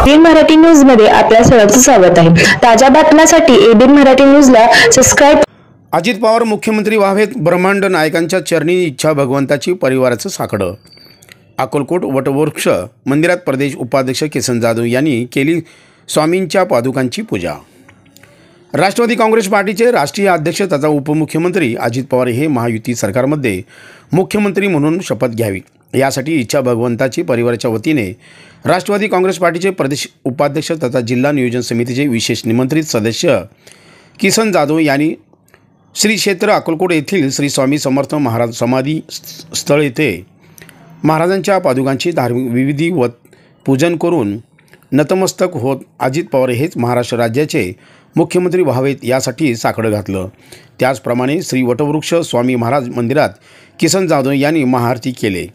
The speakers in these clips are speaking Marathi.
एबीएन मराठी न्यूज मध्ये आपल्या सर्वांचं स्वागत आहे। ताज्या बातम्यांसाठी एबीएन मराठी न्यूजला सबस्क्राइब। अजित पवार मुख्यमंत्री व्हावेत, ब्रह्मांड नायकांच्या चरणी इच्छा भगवंताची, परिवाराचं साकडं। अक्कलकोट वटवृक्ष मंदिरात प्रदेश उपाध्यक्ष किसन जाधव यांनी केली स्वामींच्या पादुकांची पूजा। राष्ट्रवादी काँग्रेस पार्टीचे राष्ट्रीय अध्यक्ष तथा उपमुख्यमंत्री अजित पवार हे महायुती सरकारमध्ये मुख्यमंत्री म्हणून शपथ घ्यावी, यासाठी इच्छा भगवंताची परिवाराच्या वतीने राष्ट्रवादी काँग्रेस पार्टीचे प्रदेश उपाध्यक्ष तथा जिल्हा नियोजन समितीचे विशेष निमंत्रित सदस्य किसन जाधव यांनी श्री क्षेत्र अक्कलकोट येथील श्री स्वामी समर्थ महाराज समाधी स्थळ येथे महाराजांच्या पादुकांची धार्मिक विधिवत पूजन करून नतमस्तक होत अजित पवार हेच महाराष्ट्र राज्याचे मुख्यमंत्री व्हावेत यासाठी साकडं घातलं। त्याचप्रमाणे श्री वटवृक्ष स्वामी महाराज मंदिरात किसन जाधव यांनी महाआरती केले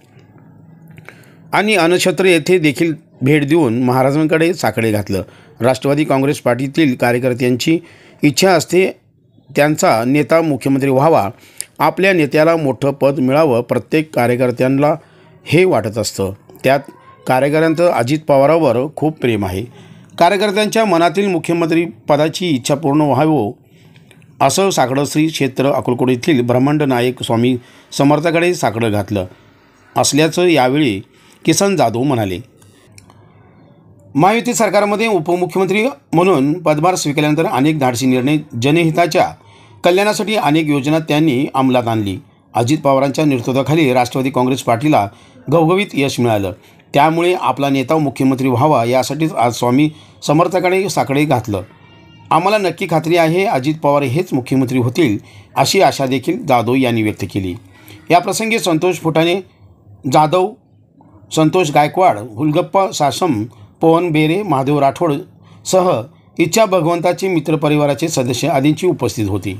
आणि अनक्षत्र येथे देखील भेट देऊन महाराजांकडे साकडे घातलं। राष्ट्रवादी काँग्रेस पार्टीतील कार्यकर्त्यांची इच्छा असते त्यांचा नेता मुख्यमंत्री व्हावा, आपल्या नेत्याला मोठं पद मिळावं, प्रत्येक कार्यकर्त्यांना हे वाटत असतं। त्यात कार्यकर्त्यांचं अजित पवारांवर खूप प्रेम आहे। कार्यकर्त्यांच्या मनातील मुख्यमंत्री पदाची इच्छा पूर्ण व्हावं असं साकडं श्री क्षेत्र अक्कलकोट येथील ब्रह्मांड नायक स्वामी समर्थाकडे साकडं घातलं असल्याचं यावेळी किसन जाधव म्हणाले। महायुती सरकारमध्ये उपमुख्यमंत्री म्हणून पदभार स्वीकारल्यानंतर अनेक धाडसी निर्णय, जनहिताच्या कल्याणासाठी अनेक योजना त्यांनी अंमलात आणली। अजित पवारांच्या नेतृत्वाखाली राष्ट्रवादी काँग्रेस पार्टीला घवघवीत यश मिळालं, त्यामुळे आपला नेता मुख्यमंत्री व्हावा यासाठीच आज स्वामी समर्थाकडे साकडे घातलं। आम्हाला नक्की खात्री आहे अजित पवार हेच मुख्यमंत्री होतील, अशी आशा देखील जाधव यांनी व्यक्त केली। याप्रसंगी संतोष फुटाणे जाधव, संतोष गायकवाड, हुलगप्पा सासम, पवन बेरे, महादेव राठोड सह इच्छा भगवंताचे मित्रपरिवाराचे सदस्य आदींची उपस्थित होती।